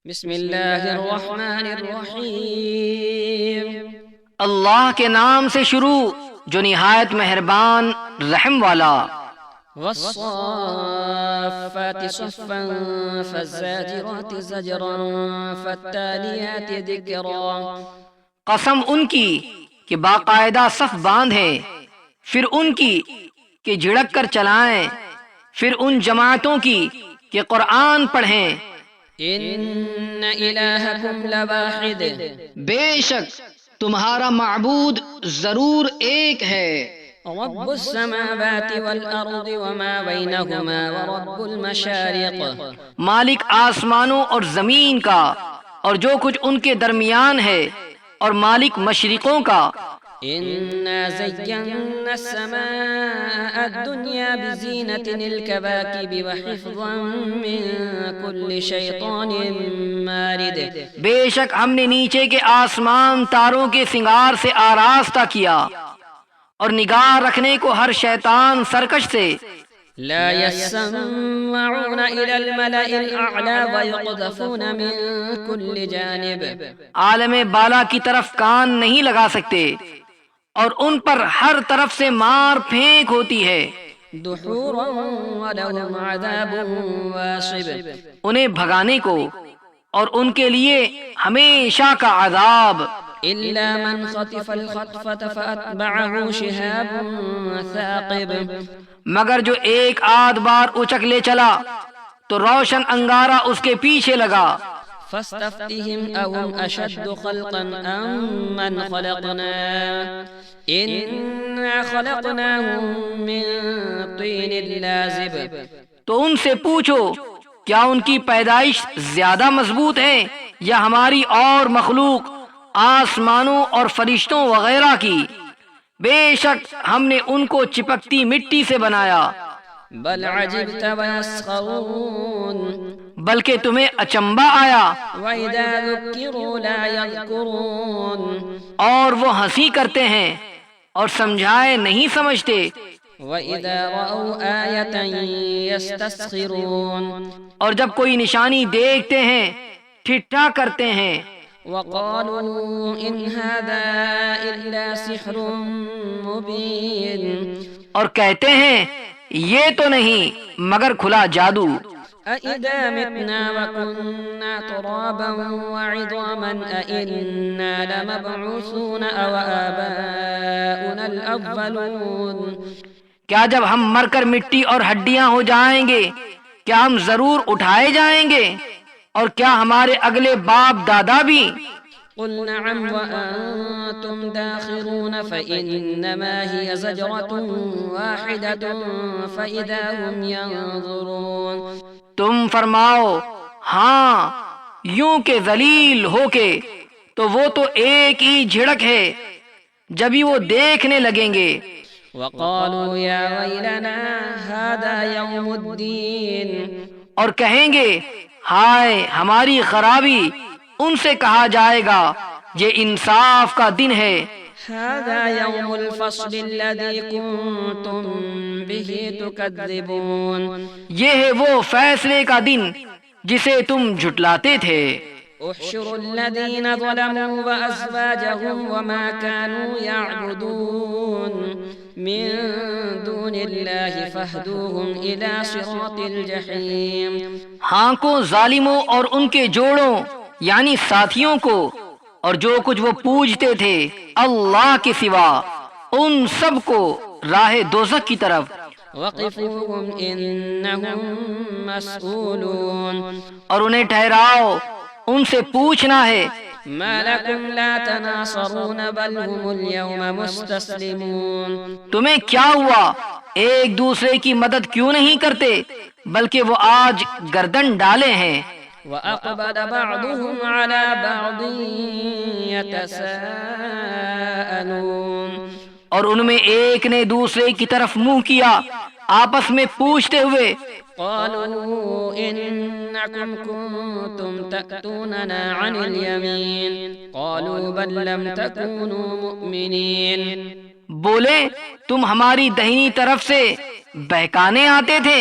بسم اللہ الرحمن الرحیم اللہ کے نام سے شروع جو نہایت مہربان رحم والا۔ والصافات صفا فالزاجرات زجرا فالتاليات ذکرا۔ قسم ان کی کہ باقاعدہ صف باندھیں، پھر ان کی کہ جھڑک کر چلائیں، پھر ان جماعتوں کی کہ قرآن پڑھیں۔ ان الہکم لواحد، بے شک تمہارا معبود ضرور ایک ہے۔ رب السماوات والارض وما بینہما ورب المشارق، مالک آسمانوں اور زمین کا اور جو کچھ ان کے درمیان ہے، اور مالک مشرقوں کا۔ إنا زينا السماء الدنيا بزينة الكواكب وحفظا من كل شيطان مارد، بے شک ہم نے نیچے کے آسمان تاروں کے سنگار سے آراستہ کیا، اور نگاہ رکھنے کو ہر شیطان سرکش سے۔ لا يسمعون إلى الملأ الأعلى ويقذفون من كل جانب، عالم بالا کی طرف کان نہیں لگا سکتے، اور ان پر ہر طرف سے مار پھینک ہوتی ہے۔ دحورا ولهم عذاب واصب، انہیں بھگانے کو اور ان کے لیے ہمیشہ کا عذاب۔ إلا من خطف الخطفة فأتبعه شهاب ثاقب، مگر جو ایک آدھ بار اچک لے چلا تو روشن انگارہ اس کے پیچھے لگا۔ فاستفتهم أهم أشد خلقا أم من خلقنا إنا خلقناهم من طين لازب، تو ان سے پوچھو کیا ان کی پیدائش زیادہ مضبوط ہے یا ہماری اور مخلوق آسمانوں اور فرشتوں وغیرہ کی؟ بے شک ہم نے ان کو چپکتی مٹی سے بنایا۔ بل عجبت ويسخرون بلکہ تمہیں اچنبا آیا، وإذا ذكروا لا يذكرون اور وہ ہنسی کرتے ہیں اور سمجھائے نہیں سمجھتے۔ وإذا رأوا آية يستسخرون اور جب کوئی نشانی دیکھتے ہیں ٹھٹھا کرتے ہیں۔ وقالوا إن هذا إلا سحر مبين، اور کہتے ہیں یہ تو نہیں مگر کھلا جادو۔ أإذا متنا وكنا ترابا وعظاما أإنا لمبعوثون أو آباؤنا الأولون، کیا جب ہم مر کر مٹی اور ہڈیاں ہو جائیں گے کیا ہم ضرور اٹھائے جائیں گے، اور کیا ہمارے اگلے باپ دادا بھی؟ قل نعم وأنتم داخرون فإنما هي زجرة واحدة فإذا هم ينظرون، تم فرماؤ ہاں، یوں کہ ذلیل ہو کے تو وہ تو ایک ہی جھڑک ہے، جبھی وہ دیکھنے لگیں گے۔ وقالوا يا ويلنا هذا يوم الدين، اور کہیں گے ہائے ہماری خرابی۔ ان سے کہا جائے گا یہ انصاف کا دن ہے۔ هذا يوم الفصل الذي كنتم به تكذبون، یہ ہے وہ فیصلے کا دن جسے تم جھٹلاتے تھے۔ احشروا الذين ظلموا وأزواجهم وما كانوا يعبدون من دون الله فاهدوهم إلى صراط الجحيم، ہانکو ظالموں اور ان کے جوڑوں یعنی ساتھیوں کو، اور جو کچھ وہ پوجتے تھے اللہ کے سوا، ان سب کو راہ دوزخ کی طرف۔ وقفوهم إنهم مسؤولون، اور انہیں ٹھہراؤ، ان سے پوچھنا ہے۔ ما لكم لا تناصرون بل هم اليوم مستسلمون، تمہیں کیا ہوا ایک دوسرے کی مدد کیوں نہیں کرتے بلکہ وہ آج گردن ڈالے ہیں۔ وأقبل بعضهم على بعض يتساءلون، اور ان میں ایک نے دوسرے کی طرف منہ کیا آپس میں پوچھتے ہوئے۔ قالوا إنكم كنتم تأتوننا عن اليمين قالوا بل لم تكونوا مؤمنين، بولے تم ہماری دہنی طرف سے بہکانے آتے تھے،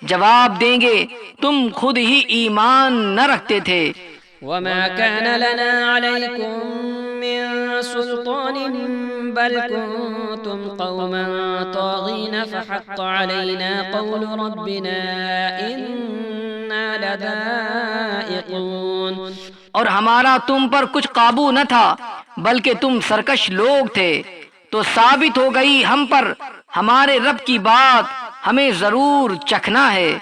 جواب دیں گے تم خود ہی ایمان نہ رکھتے تھے۔ وما كان لنا عليكم من سلطان بل كنتم قوما طاغين فحق علينا قول ربنا إنا لذائقون. اور ہمارا تم پر کچھ قابو نہ تھا بلکہ تم سرکش لوگ تھے، تو ثابت ہو گئی ہم پر ہمارے رب کی بات، ہمیں ضرور چکھنا ہے.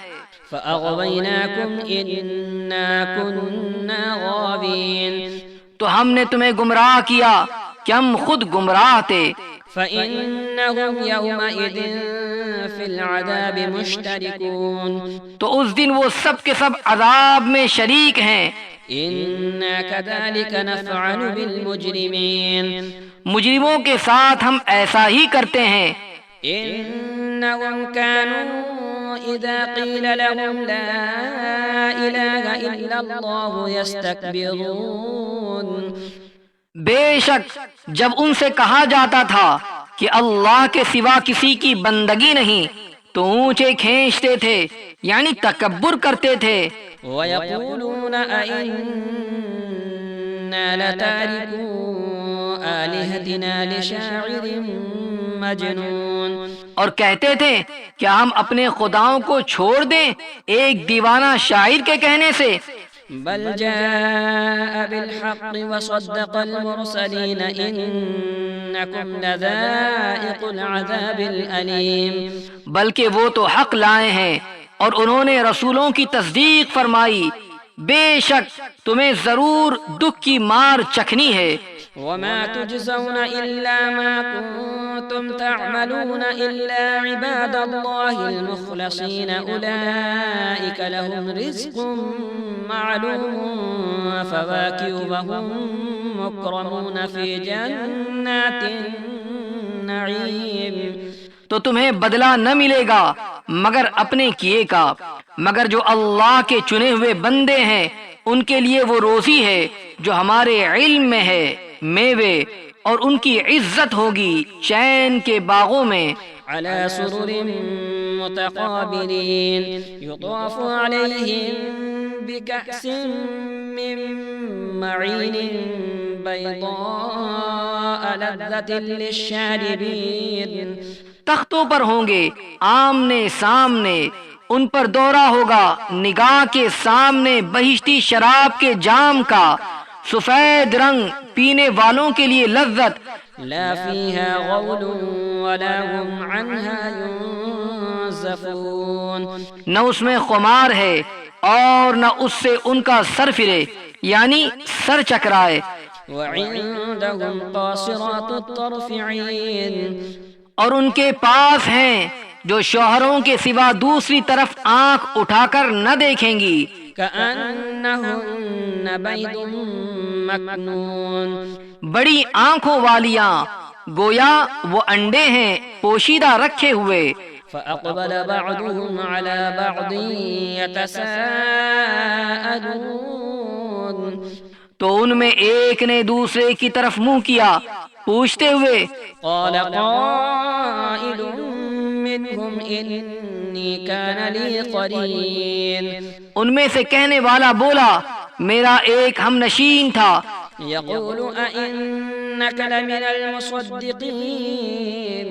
فأغويناكم إنا كنا غاوين. تو ہم نے تمہیں گمراہ کیا کہ ہم خود گمراہ تھے. فإنهم يومئذ في العذاب مشتركون. تو اس دن وہ سب کے سب عذاب میں شریک ہیں. إنا كذلك نفعل بالمجرمين. مجرموں کے ساتھ ہم ایسا ہی کرتے ہیں. إنهم كانوا إذا قيل لهم لا إله إلا الله يستكبرون. بے شک جب ان سے کہا جاتا تھا کہ اللہ کے سوا کسی کی بندگی نہیں تو اونچے کھینچتے تھے، یعنی تکبر کرتے تھے. وَيَقُولُونَ أَإِنَّا لَتَارِكُو آلِهَتِنَا لِشَاعِرٍ مَجْنُونَ. اور کہتے تھے کہ ہم اپنے خداؤں کو چھوڑ دیں ایک دیوانہ شاعر کے کہنے سے. بل جاء بالحق وصدق المرسلين إنكم لذائق العذاب الأليم. بلکہ وہ تو حق لائے ہیں اور انہوں نے رسولوں کی تصدیق فرمائی، بے شک تمہیں ضرور دکھ کی مار چکھنی ہے. وما تجزون إلا ما كنتم تعملون إلا عباد الله المخلصين أولئك لهم رزق معلوم فواكه وهم مكرمون في جنات النعيم. تو تمہیں بدلہ نہ ملے گا مگر اپنے کیے کا، مگر جو اللہ کے چنے ہوئے بندے ہیں ان کے لیے وہ روزی ہے جو ہمارے علم میں ہے، میوے، اور ان کی عزت ہوگی چین کے باغوں میں. على سرر متقابلين يطاف عليهم بكأس من معين بيضاء لذة للشاربين. تختوں پر ہوں گے آمنے سامنے، ان پر دورہ ہوگا نگاہ کے سامنے بہشتی شراب کے جام کا، سفید رنگ، پینے والوں کے لیے لذت. لا فيها غول ولا هم عنها ينزفون. نہ اس میں خمار ہے اور نہ اس سے ان کا سر پھرے، یعنی سر چکرائے. وعندهم قاصرات الطرف عين. اور ان کے پاس ہیں جو شوہروں کے سوا دوسری طرف آنکھ اٹھا کر نہ دیکھیں گی. كأنهن بيض مكنون. بڑی آنکھوں والیاں، گویا وہ انڈے ہیں پوشیدہ رکھے ہوئے. فأقبل بعضهم على بعض يتساءلون. تو ان میں ایک نے دوسرے کی طرف منہ کیا پوچھتے ہوئے. قال قائل منهم إني كان لي قرين. ان میں سے کہنے والا بولا میرا ایک ہم نشین تھا. يقول أئنك لمن المصدقين.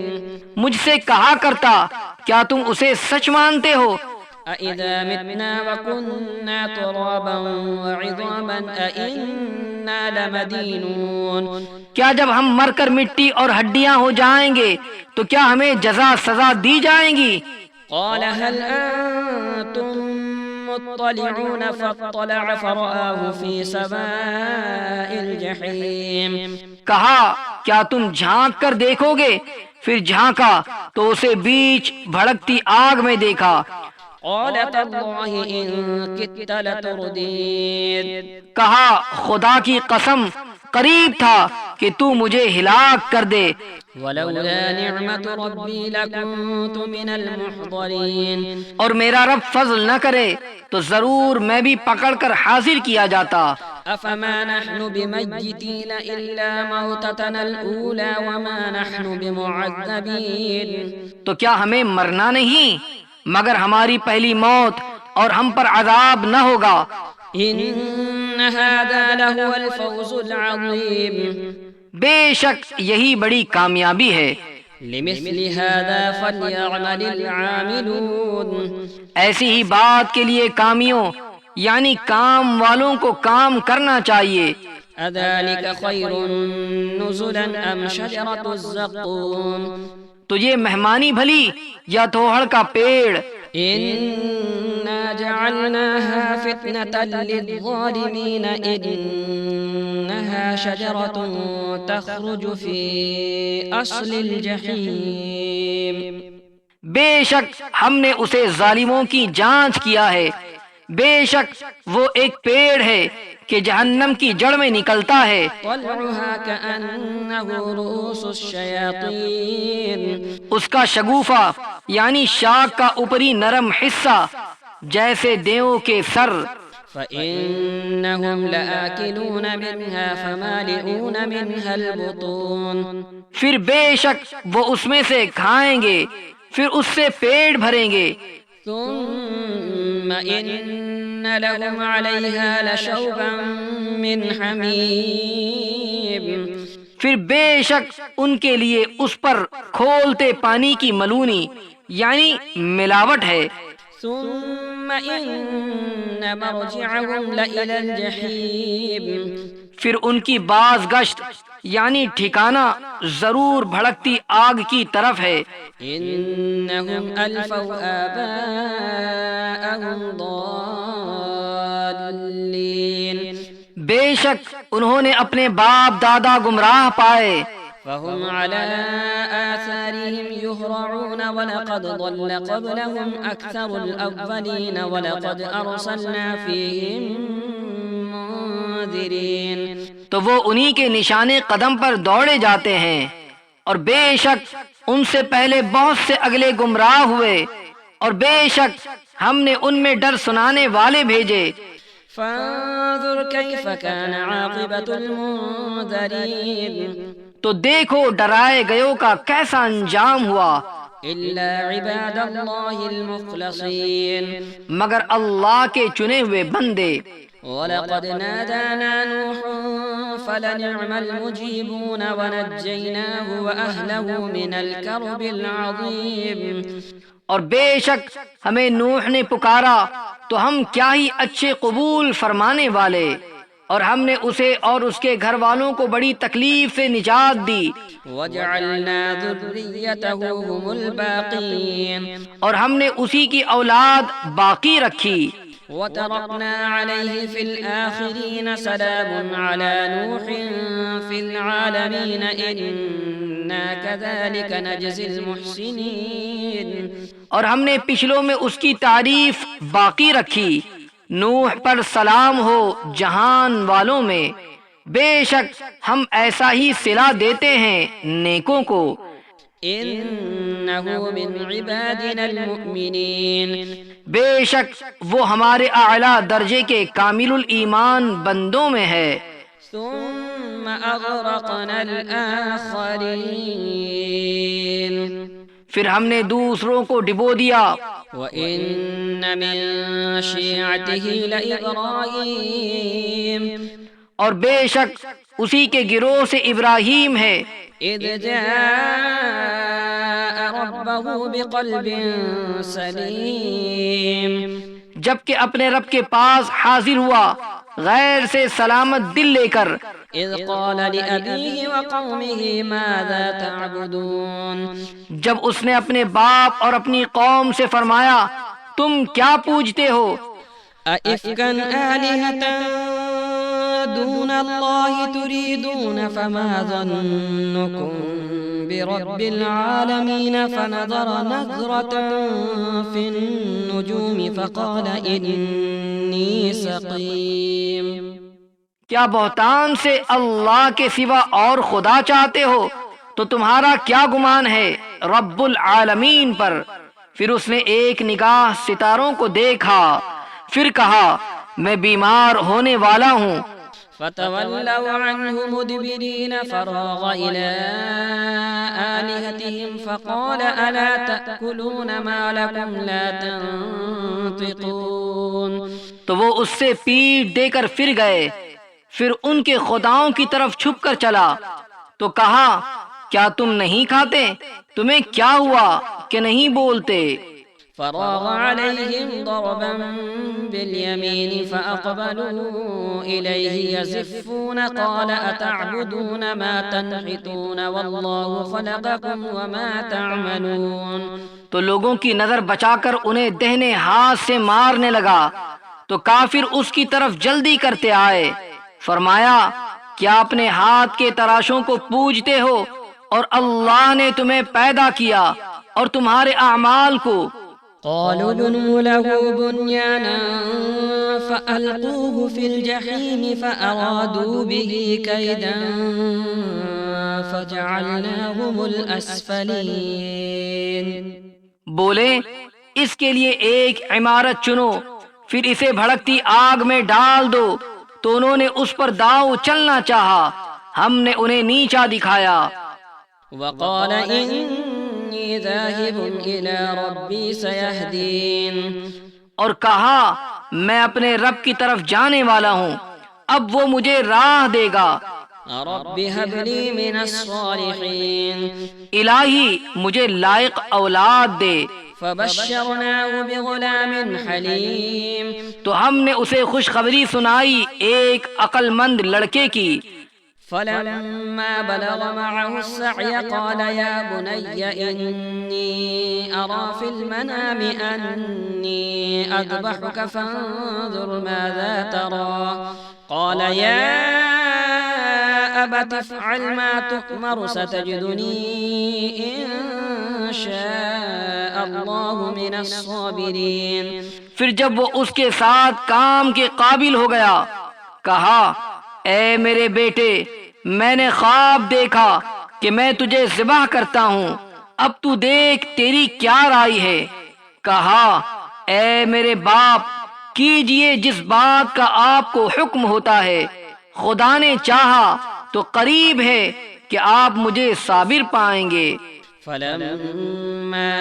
مجھ سے کہا کرتا کیا تم اسے سچ مانتے ہو؟ أَإِذَا مِتْنَا وَكُنَّا تُرَابًا وَعِظَامًا أَإِنَّا لَمَدِينُونَ. کیا جب ہم مر کر مٹی اور ہڈیاں ہو جائیں گے تو کیا ہمیں جزا سزا دی جائیں گی؟ قال هل أنتم مطلعون فاطلع فرآه في سواء الجحيم. کہا کیا تم جھانک کر دیکھو گے؟ پھر جھانکا تو اسے بیچ بھڑکتی آگ میں دیکھا. قال تالله إن كدت لتردين. کہا خدا کی قسم قریب تھا کہ تو مجھے ہلاک کر دے. ولولا نعمت ربی لکنت من المحضرین. اور میرا رب فضل نہ کرے تو ضرور میں بھی پکڑ کر حاضر کیا جاتا. افما نحن بمیتین الا موتتنا الاولى وما نحن بمعذبین. تو کیا ہمیں مرنا نہیں مگر ہماری پہلی موت اور ہم پر عذاب نہ ہوگا. ان هذا لهو الفوز العظيم بے شک یہی بڑی کامیابی ہے. لمثل هذا فليعمل العاملون ایسی ہی بات کے لیے کامیوں یعنی کام والوں کو کام کرنا چاہیے. أذلك خير نزلا أم شجرة الزقوم تو یہ مہمانی بھلی یا توہڑ کا پیڑ؟ إنا جعلناها فتنة للظالمين إنها شجرة تخرج في أصل الجحيم بے شک ہم نے اسے ظالموں کی جانچ کیا ہے. بے شک وہ ایک پیڑ ہے کہ جہنم کی جڑ میں نکلتا ہے. طلعها كأنه رؤوس الشياطين اس کا شگوفہ یعنی شاخ کا اوپری نرم حصہ جیسے دیووں کے سر. فإنهم لآكلون منها فمالئون منها البطون پھر بے شک وہ اس میں سے کھائیں گے پھر اس سے پیٹ بھریں گے. ثم إن لهم عليها لشوبا من حميم پھر بے شک ان کے لیے اس پر کھولتے پانی کی ملونی یعنی ملاوٹ ہے. ثم إن مرجعهم لإلى الجحيم پھر ان کی باز گشت یعنی ٹھکانہ ضرور بھڑکتی آگ کی طرف ہے. إنهم ألفوا آباءهم ضالين بے شک انہوں نے اپنے باپ دادا گمراہ پائے. فهم على آثارهم يهرعون ولقد ضل قبلهم أكثر الأولين ولقد أرسلنا فيهم منذرين تو وہ انہی کے نشانے قدم پر دوڑے جاتے ہیں اور بے شک ان سے پہلے بہت سے اگلے گمراہ ہوئے اور بے شک ہم نے ان میں ڈر سنانے والے بھیجے. فانظر كيف كان عاقبة المنذرين تو دیکھو ڈرائے گیوں کا کیسا انجام ہوا. إلا عباد الله المخلصين مگر اللہ کے چنے ہوئے بندے. ولقد نادانا نوح فلنعم المجيبون ونجيناه وأهله من الكرب العظيم اور بے شک ہمیں نوح نے پکارا تو ہم کیا ہی اچھے قبول فرمانے والے اور ہم نے اسے اور اس کے گھر والوں کو بڑی تکلیف سے نجات دی. وجعلنا ذريته هم الباقين اور ہم نے اسی کی اولاد باقی رکھی. وتركنا عليه في الآخرين سلام على نوح في العالمين إنا كذلك نجزي المحسنين اور ہم نے پچھلوں میں اس کی تعریف باقی رکھی. نوح پر سلام ہو جہان والوں میں. بے شک ہم ایسا ہی صلہ دیتے ہیں نیکوں کو. إنه من عبادنا المؤمنين بے شک وہ ہمارے اعلیٰ درجے کے کامل الایمان بندوں میں ہے. ثم أغرقنا الآخرين پھر ہم نے دوسروں کو ڈبو دیا. وَإِنَّ مِن شِيعَتِهِ لَإِبْرَاهِيمَ اور بے شک اسی کے گروہ سے ابراہیم ہے. إِذْ جَاءَ رَبَّهُ بِقَلْبٍ سَلِيمٍ جبکہ اپنے رب کے پاس حاضر ہوا غیر سے سلامت دل لے کر. إِذْ قَالَ لِأَبِيهِ وَقَوْمِهِ مَاذَا تَعْبُدُونَ جب اس نے اپنے باپ اور اپنی قوم سے فرمایا تم کیا پوجتے ہو؟ أَإِفْكًا آلِهَةً دون الله تريدون فما ظنكم برب العالمين فنظر نظرة في النجوم فقال إني سقيم کیا بہتان سے اللہ کے سوا اور خدا چاہتے ہو تو تمہارا کیا گمان ہے رب العالمین پر؟ پھر اس نے ایک نگاہ ستاروں کو دیکھا پھر کہا میں بیمار ہونے والا ہوں. فتولوا عنه مدبرين فراغ إلى آلهتهم فقال ألا تأكلون ما لكم لا تنطقون. تو وہ اس سے پیٹ دے کر پھر گئے، پھر ان کے خداؤں کی طرف چھپ کر چلا تو کہا کیا تم نہیں کھاتے؟ تمہیں کیا ہوا کہ نہیں بولتے؟ فراغ عليهم ضربا باليمين فأقبلوا إليه يزفون قال أتعبدون ما تنحتون والله خلقكم وما تعملون. تو لوگوں کی نظر بچا کر انہیں دہنے ہاتھ سے مارنے لگا تو کافر اس کی طرف جلدی کرتے آئے. فرمایا کیا اپنے ہاتھ کے تراشوں کو پوجتے ہو اور اللہ نے تمہیں پیدا کیا اور تمہارے اعمال کو. قالوا بنوا له بنيانا فألقوه في الجحيم فأرادوا به كيدا فجعلناهم الأسفلين. بولے اس کے لیے ایک عمارت چنو پھر اسے بھڑکتی آگ میں ڈال دو. تو انہوں نے اس پر داؤ چلنا چاہا، ہم نے انہیں نیچا دکھایا. وقال إني ذاهب إلى ربي سيهدين. اور کہا میں اپنے رب کی طرف جانے والا ہوں، اب وہ مجھے راہ دے گا. رب هب لي من الصالحين. الہی مجھے لائق اولاد دے. فبشرناه بغلام حليم. تو ہم نے اسے خوشخبری سنائی ایک عقل مند لڑکے کی. فلما بلغ معه السعي قال يا بني إني أرى في المنام أني أذبحك فانظر ماذا ترى. قال يا أبت افعل ما تؤمر ستجدني إن شاء الله من الصابرين. پھر جب وہ اس کے ساتھ کام کے قابل ہو گیا کہا اے میرے بیٹے میں نے خواب دیکھا کہ میں تجھے ذبح کرتا ہوں، اب تو دیکھ تیری کیا رائے ہے. کہا اے میرے باپ کیجئے جس بات کا آپ کو حکم ہوتا ہے، خدا نے چاہا تو قریب ہے کہ آپ مجھے صابر پائیں گے. فلما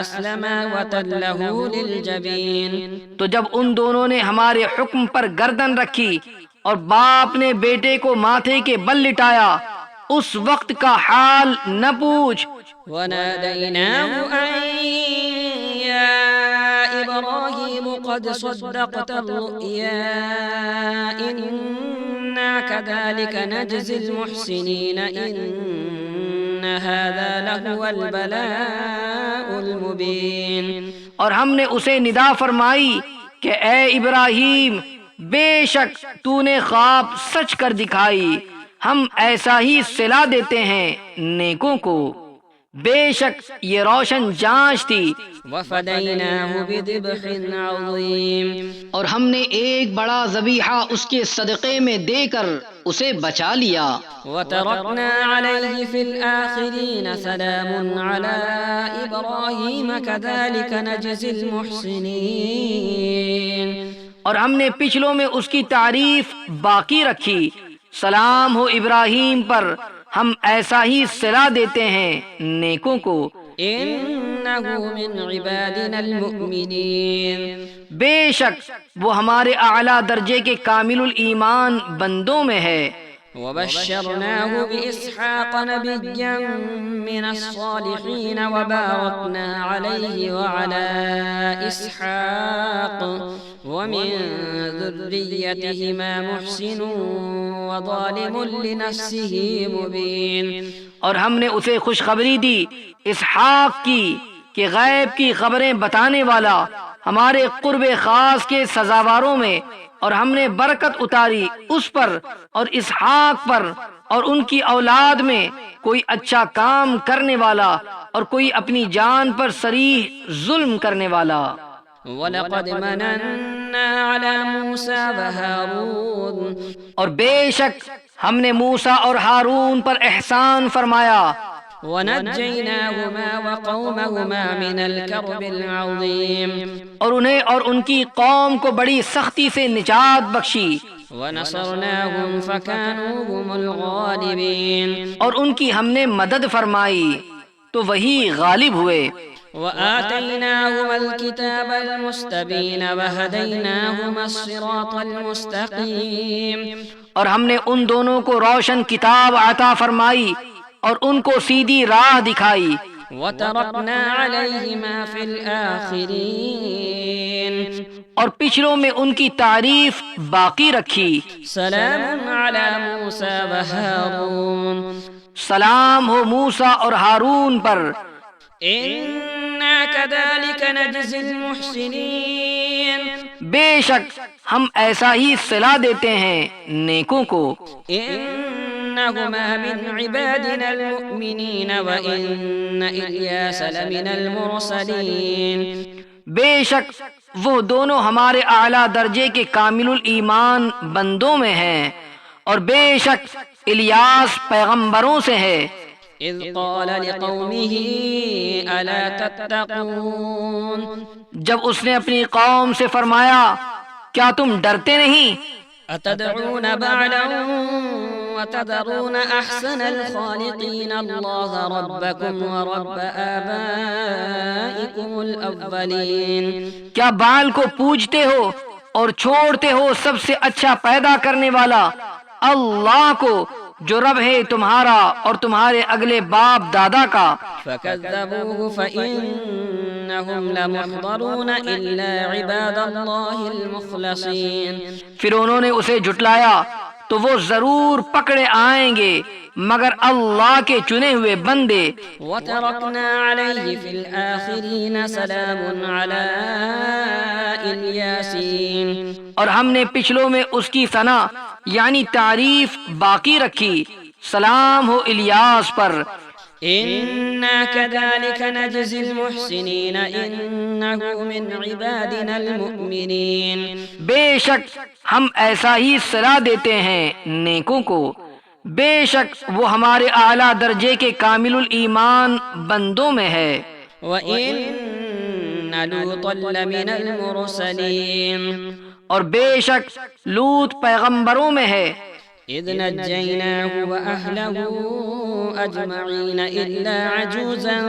أسلما وتله للجبين. تو جب ان دونوں نے ہمارے حکم پر گردن رکھی اور باپ نے بیٹے کو ماتھے کے بل لٹایا، اس وقت کا حال نہ پوچھ. وناديناه أن يا إبراهيم قد صدقت الرؤيا إنا كذلك نجزي المحسنين إن هذا لهو البلاء المبين. اور ہم نے اسے ندا فرمائی کہ اے ابراہیم بے شک تو نے خواب سچ کر دکھائی، ہم ایسا ہی صلا دیتے ہیں نیکوں کو، بے شک یہ روشن جانچ تھی. وفديناه بذبح عظيم. اور ہم نے ایک بڑا ذبیحہ اس کے صدقے میں دے کر اسے بچا لیا. وتركنا عليه في الآخرين سلام على إبراهيم كذلك نجزي المحسنين. اور ہم نے پچھلوں میں اس کی تعریف باقی رکھی، سلام ہو ابراہیم پر، ہم ایسا ہی صلا دیتے ہیں نیکوں کو. إنه من عبادنا المؤمنين. بے شک وہ ہمارے اعلیٰ درجے کے کامل الایمان بندوں میں ہے. وبشرناه بإسحاق نبيا من الصالحين وباركنا عليه وعلى إسحاق ومن ذريتهما محسن وظالم لنفسه مبين. اور ہم نے اسے خوشخبری دی اسحاق کی کہ غیب کی خبریں بتانے والا ہمارے قرب خاص کے سزاواروں میں، اور ہم نے برکت اتاری اس پر اور اسحاق پر اور ان کی اولاد میں، کوئی اچھا کام کرنے والا اور کوئی اپنی جان پر صریح ظلم کرنے والا. وَلَقَدْ مَنَنَّا عَلَى مُوسَى وَهَارُونَ. اور بے شک ہم نے موسیٰ اور ہارون پر احسان فرمایا. وَنَجَّيْنَاهُمَا وَقَوْمَهُمَا مِنَ الْكَرْبِ الْعَظِيمِ. اور انہیں اور ان کی قوم کو بڑی سختی سے نجات بخشی. ونصرناهم فكانوا هم الغالبين اور ان کی ہم نے مدد فرمائی تو وہی غالب ہوئے. وآتيناهما الكتاب المستبين وهديناهما الصراط المستقيم اور ہم نے ان دونوں کو روشن کتاب عطا فرمائی اور ان کو سیدھی راہ دکھائی. وتركنا عليهما في الآخرين اور پچھلوں میں ان کی تعریف باقی رکھی. سلام على موسى وهارون سلام ہو موسیٰ اور ہارون پر. إنا كذلك نجزي المحسنين بے شک ہم ایسا ہی صلہ دیتے ہیں نیکوں کو. إنهما من عبادنا المؤمنين وإن إلياس لمن المرسلين بے شک وہ دونوں ہمارے اعلیٰ درجے کے کامل الایمان بندوں میں ہیں اور بے شک الیاس پیغمبروں سے ہے. إذ قال لقومه ألا تتقون جب اس نے اپنی قوم سے فرمایا کیا تم ڈرتے نہیں؟ أتدعون بعلا وتذرون أحسن الخالقين الله ربكم ورب آبائكم الأولين کیا بال کو پوجتے ہو اور چھوڑتے ہو سب سے اچھا پیدا کرنے والا اللہ کو جو رب ہے تمہارا اور تمہارے اگلے باپ دادا کا. فكذبوه فإنهم لمحضرون إلا عباد الله المخلصين پھر انہوں نے اسے جھٹلایا تو وہ ضرور پکڑے آئیں گے مگر اللہ کے چنے ہوئے بندے. وتركنا عليه في الآخرين سلام على الياسين اور ہم نے پچھلوں میں اس کی ثنا یعنی تعریف باقی رکھی. سلام ہو الیاس پر. إنا كذلك نجزي المحسنين إنه من عبادنا المؤمنين بے شک ہم ایسا ہی صلہ دیتے ہیں نیکوں کو. بے شک وہ ہمارے اعلیٰ درجے کے کامل الایمان بندوں میں ہے. وإن لوطا لمن المرسلين اور بے شک لوط پیغمبروں میں ہے. إذ نجيناه وأهله أجمعين إلا عجوزا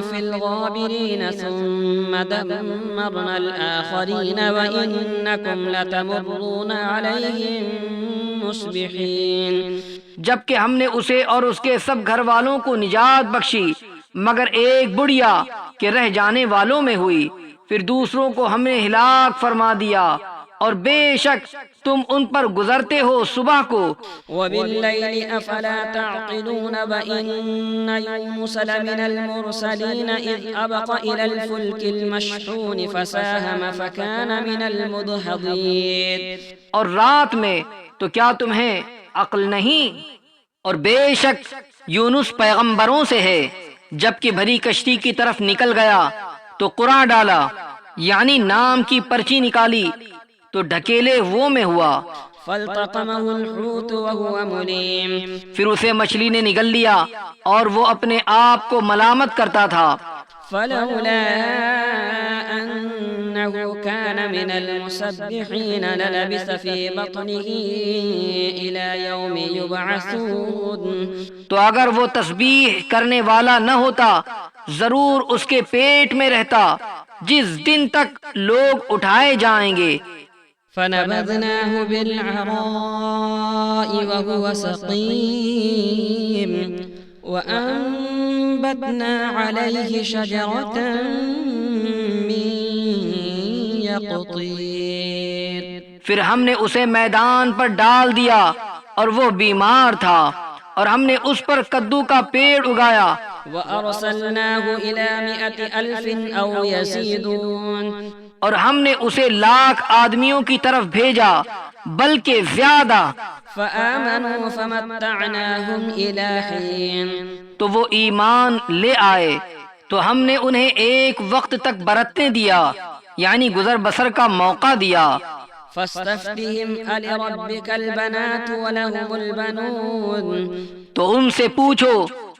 في الغابرين ثم دمرنا الآخرين وإنكم لتمرون عليهم مصبحين جبکہ ہم نے اسے اور اس کے سب گھر والوں کو نجات بخشی مگر ایک بڑھیا کہ رہ جانے والوں میں ہوئی. پھر دوسروں کو ہم نے ہلاک فرما دیا اور بے شک تم ان پر گزرتے ہو صبح کو. وبالليل أفلا تعقلون وإن يونس لمن المرسلين إذ أبق إلى الفلك المشحون فساهم فكان من المدحضين اور رات میں تو کیا تمہیں عقل نہیں؟ اور بے شک یونس پیغمبروں سے ہے جبکہ بھری کشتی کی طرف نکل گیا تو قرع ڈالا یعنی نام کی پرچی نکالی تو ڈھکیلے وہ میں ہوا. فالتقمه الحوت وهو مليم پھر اسے مچھلی نے نگل لیا اور وہ اپنے آپ کو ملامت کرتا تھا. فلولا أنه كان من المسبحين للبث في بطنه إلى يوم يبعثون تو اگر وہ تسبیح کرنے والا نہ ہوتا ضرور اس کے پیٹ میں رہتا جس دن تک لوگ اٹھائے جائیں گے. فنبذناه بالعراء وهو سقيم وأنبتنا عليه شجرة من يقطين پھر ہم نے اسے میدان پر ڈال دیا اور وہ بیمار تھا اور ہم نے اس پر کدو کا پیڑ اگایا. وأرسلناه إلى 100,000 أو يزيدون اور ہم نے اسے 100,000 آدمیوں کی طرف بھیجا بلکہ زیادہ. فآمنوا فمتعناهم إلى حين تو وہ ایمان لے آئے تو ہم نے انہیں ایک وقت تک برتنے دیا یعنی گزر بسر کا موقع دیا. فاستفتهم ألربك البنات ولهم البنون تو ان سے پوچھو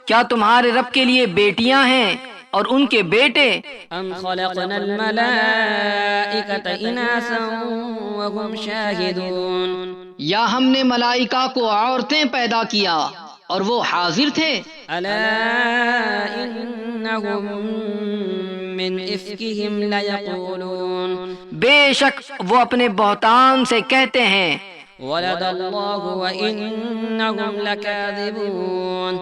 کیا تمہارے رب کے لیے بیٹیاں ہیں اور ان کے بیٹے ام خلقنا الملائکۃ اناثا وهم شاہدون، یا ہم نے ملائکہ کو عورتیں پیدا کیا اور وہ حاضر تھے۔ الا انہم من افکہم لیقولون، بے شک وہ اپنے بہتان سے کہتے ہیں ولد اللہ وانہم لکاذبون،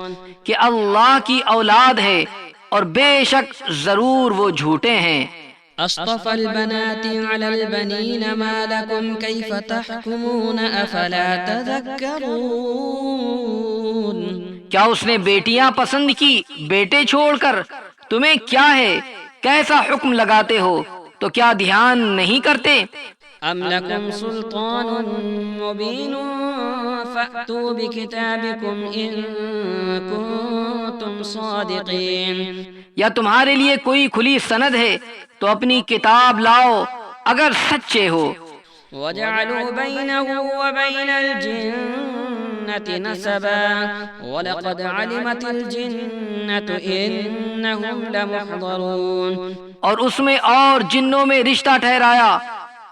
کہ اللہ کی اولاد ہے اور بے شک ضرور وہ جھوٹے ہیں۔ اصطفى البنات على البنين ما لكم كيف تحكمون افلا تذكرون، کیا اس نے بیٹیاں پسند کی بیٹے چھوڑ کر؟ تمہیں کیا ہے، کیسا حکم لگاتے ہو، تو کیا دھیان نہیں کرتے؟ ام لکم سلطان مبین فأتوا بکتابکم ان کنتم صادقین، یا تمہارے لیے کوئی کھلی سند ہے تو اپنی کتاب لاؤ اگر سچے ہو۔ وجعلوا بینہ وبین الجنة نسبا ولقد علمت الجنة انہم لمحضرون، اور اس میں اور جنوں میں رشتہ ٹھہرایا،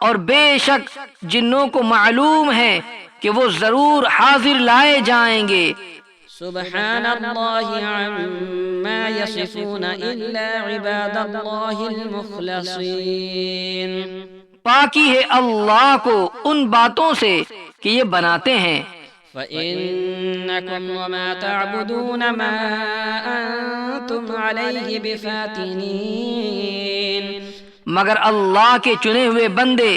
اور بے شک جنوں کو معلوم ہے کہ وہ ضرور حاضر لائے جائیں گے۔ سبحان اللہ عما یصفون الا عباد اللہ المخلصین، پاکی ہے اللہ کو ان باتوں سے کہ یہ بناتے ہیں۔ فإنکم وما تعبدون ما انتم علیہ بفاتنین، مگر اللہ کے چنے ہوئے بندے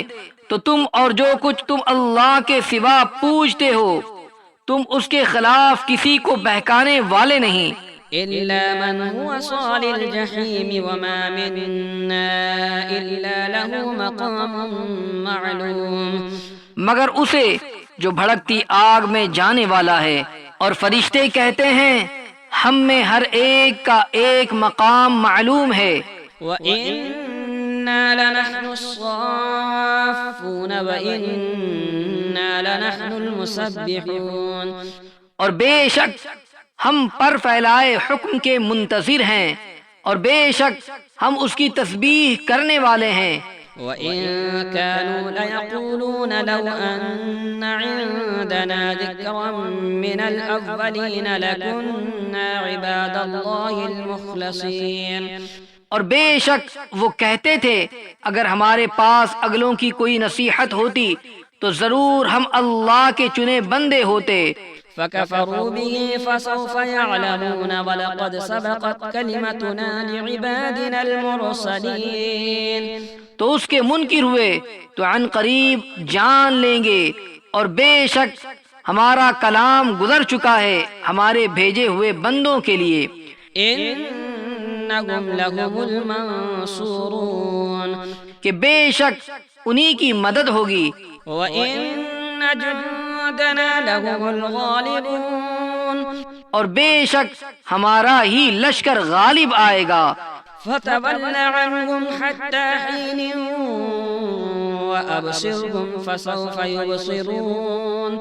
تو تم اور جو کچھ تم اللہ کے سوا پوجتے ہو، تم اس کے خلاف کسی کو بہکانے والے نہیں۔ الا من هو صال الجحیم وما منا الا له مقام معلوم، مگر اسے جو بھڑکتی آگ میں جانے والا ہے، اور فرشتے کہتے ہیں ہم میں ہر ایک کا ایک مقام معلوم ہے۔ وَإِنَّا لَنَحْنُ الصَّافُّونَ وَإِنَّا لَنَحْنُ الْمُسَبِّحُونَ، اور بے شک ہم پر پھیلائے حکم کے منتظر ہیں، اور بے شک ہم اس کی تسبیح کرنے والے ہیں۔ وَإِن كَانُوا لَيَقُولُونَ لَوْ أَنَّ عِندَنَا ذِكْرًا مِّنَ الْأَوَّلِينَ لَكُنَّا عِبَادَ اللَّهِ الْمُخْلَصِينَ، اور بے شک وہ کہتے تھے اگر ہمارے پاس اگلوں کی کوئی نصیحت ہوتی تو ضرور ہم اللہ کے چنے بندے ہوتے۔ فَكَفَرُوا بِهِ فَسَوْفَ يَعْلَمُونَ وَلَقَدْ سَبَقَتْ كَلِمَتُنَا لِعِبَادِنَا الْمُرْسَلِينَ، تو اس کے منکر ہوئے تو عن قریب جان لیں گے، اور بے شک ہمارا کلام گزر چکا ہے ہمارے بھیجے ہوئے بندوں کے لیے۔ انہم لہم المنصورون، کہ بے شک انہی کی مدد ہوگی۔ وَإِنَّ جُندَنَا لَهُمُ الْغَالِبُونَ، اور بے شک ہمارا ہی لشکر غالب آئے گا۔ فَتَوَلَّ عَنْهُمْ حَتَّى حِينٍ وَأَبْصِرْهُمْ فَسَوْفَ يُبْصِرُونَ،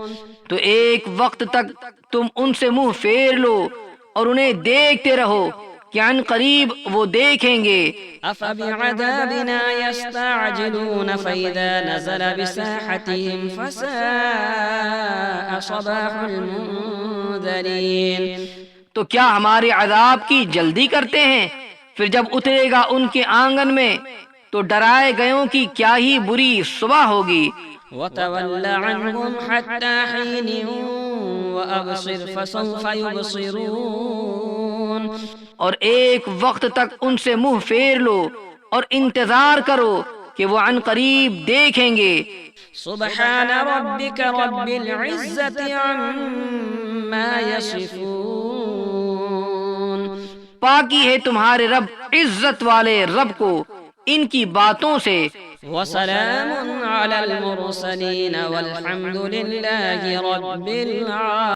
تو ایک وقت تک تم ان سے منہ پھیر لو اور انہیں دیکھتے رہو کہ عن قریب وہ دیکھیں گے۔ أَفَبِعَذَابِنَا يَسْتَعْجِلُونَ فَإِذَا نَزَلَ بِسَاحَتِهِمْ فَسَاءَ صَبَاحُ الْمُنذَرِينَ، تو کیا ہمارے عذاب کی جلدی کرتے ہیں؟ پھر جب اترے گا ان کے آنگن میں تو ڈرائے گئوں کی کیا ہی بری صبح ہوگی۔ وَتَوَلَّ عَنْهُمْ حَتَّى حِينٍ وَأَبْصِرْ فَسَوْفَ يُبْصِرُونَ، اور ایک وقت تک ان سے منہ پھیر لو اور انتظار کرو کہ وہ عن قریب دیکھیں گے۔ سبحان ربک رب العزت عما یصفون، پاکی ہے تمہارے رب عزت والے رب کو ان کی باتوں سے۔ وسلام علی المرسلین والحمد للہ رب العالمین۔